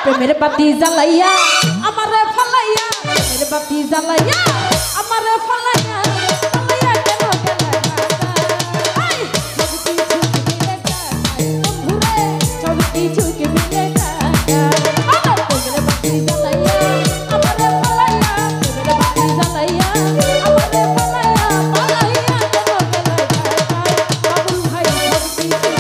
প্রেমের বাতি জ্বালাইয়া আমারে ফালাইয়া প্রেমের বাতি জ্বালাইয়া আমারে ফালাইয়া ফালাইয়া কেন সব কিছু কি মিলে যায় প্রেমের বাতি জ্বালাইয়া আমারে ফালাইয়া প্রেমের বাতি জ্বালাইয়া আমারে ফালাইয়া ফালাইয়া কেন বাবুল ভাই সব কিছু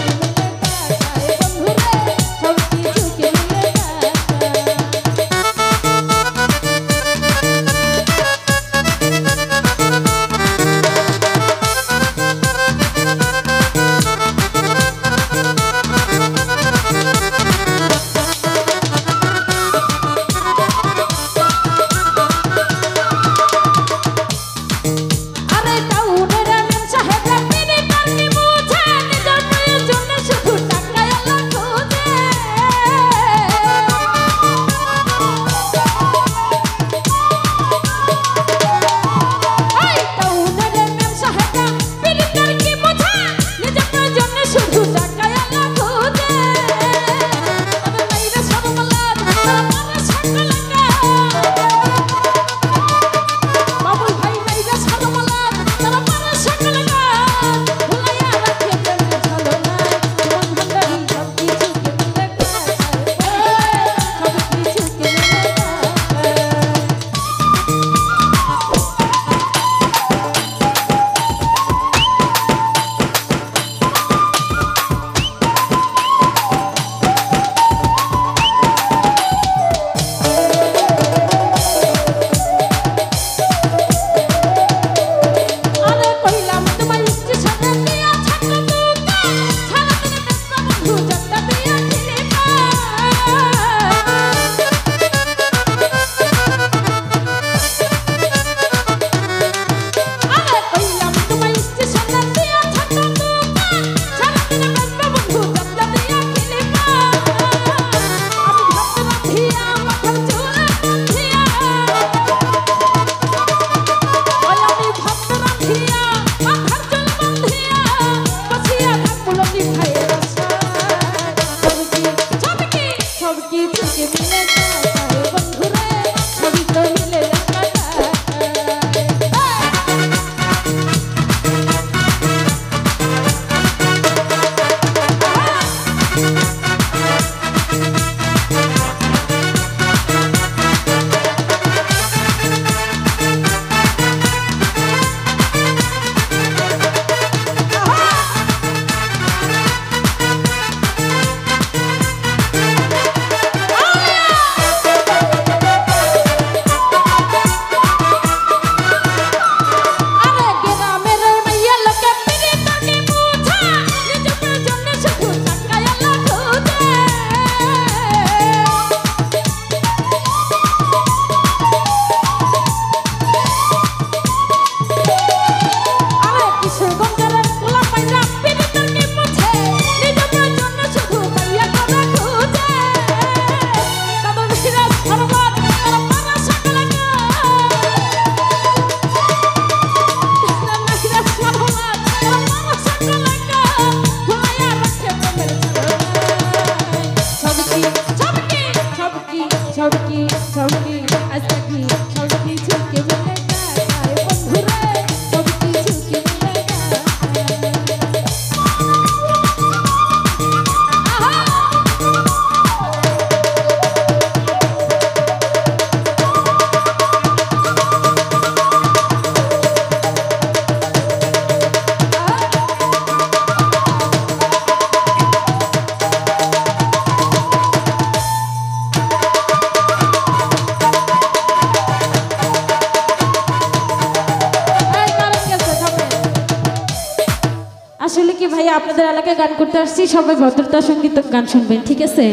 আসলে কি ভাই আপনাদের এলাকায় গান করতে আসছি, সবাই ভদ্রতার সঙ্গীত গান শুনবেন, ঠিক আছে?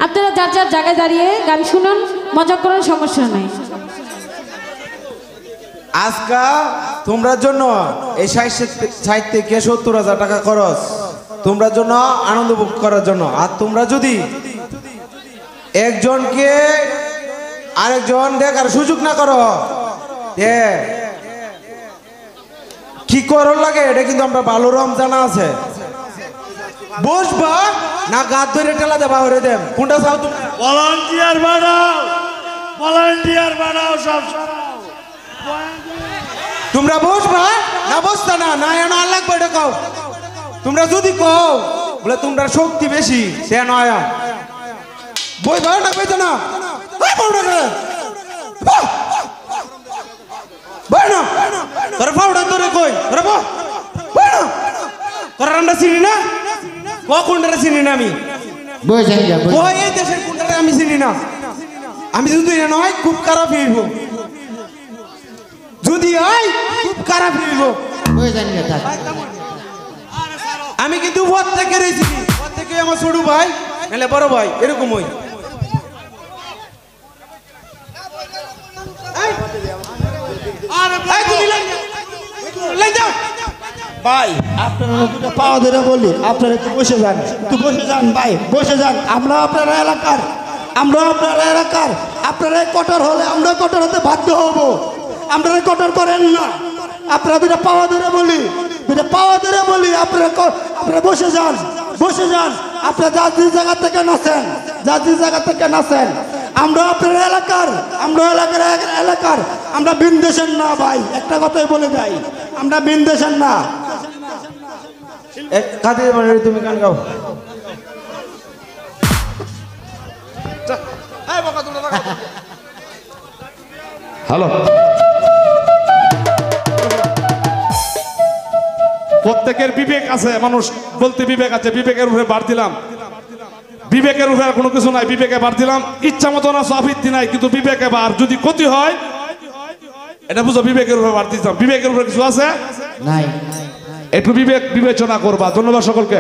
আপনারা যার যার জায়গায় দাঁড়িয়ে গান শুনুন, মজা করার সমস্যা নাই। আজকা তোমরা জন্য এই 60 থেকে 70,000 টাকা খরচ, তোমরা জন্য আনন্দ ভোগ করার জন্য। আর তোমরা যদি একজনকে আরেকজন দেখার সুযোগ না করো, কি করো লাগে, এটা কিন্তু আমরা ভালো রম জানা আছে। বসবা না গাত ধরে টেলা দেবা হরে দেম কোনটা চাও তুমি ভলান্টিয়ার বানাও সব সরাও তোমরা বসবা না বসতা না না এন আর লাগবে এটা কও তোমরা যদি কও বলে তোমরা শক্তি বেশি সে নয় বই ভালো না কইতো না বই পাউডার বই না তোর পাউডার তোরে কই তোরে বই না তোর আমরা চিনি না কোনটা চিনি না আমি বই যান যা ওই এই দেশের কোনটা আমি চিনি না আমি যদি না নয় খুব খারাপ হইব যদি হয় খুব খারাপ হইব বই যান যা আমি কিন্তু পথ থেকে রয়েছি পথ থেকে আমার ছোট ভাই নাহলে বড় ভাই এরকম হই ভাই আপনারা দুটো পাওয়া ধরে বলি আপনারা একটু বসে যান ভাই বসে যান আমরা আপনারা এলাকার আপনারা কঠোর হলে আমরা কঠোর হতে বাধ্য হব আপনারা কঠোর করেন না আপনারা দুটো পাওয়া ধরে বলি আপনারা বসে যান আপনারা যার জায়গা থেকে নাচেন আমরা আপনার এলাকার আমরা বিন্দেশের না ভাই একটা কথাই বলে যাই আমরা বিন্দেশের না কাঁদে তুমি গান গাও হ্যালো প্রত্যেকের বিবেক আছে মানুষ বলতে বিবেক আছে বিবেকের উপরে বার দিলাম বিবেকের উপরে কোনো কিছু নাই বিবেকে বার দিলাম ইচ্ছা মতো না সাফিত্তি নাই কিন্তু বিবেকে বার যদি ক্ষতি হয় এটা বুঝো বিবেকের উপরে বার দিতাম বিবেকের উপরে কিছু আছে নাই একটু বিবেচনা করবা ধন্যবাদ সকলকে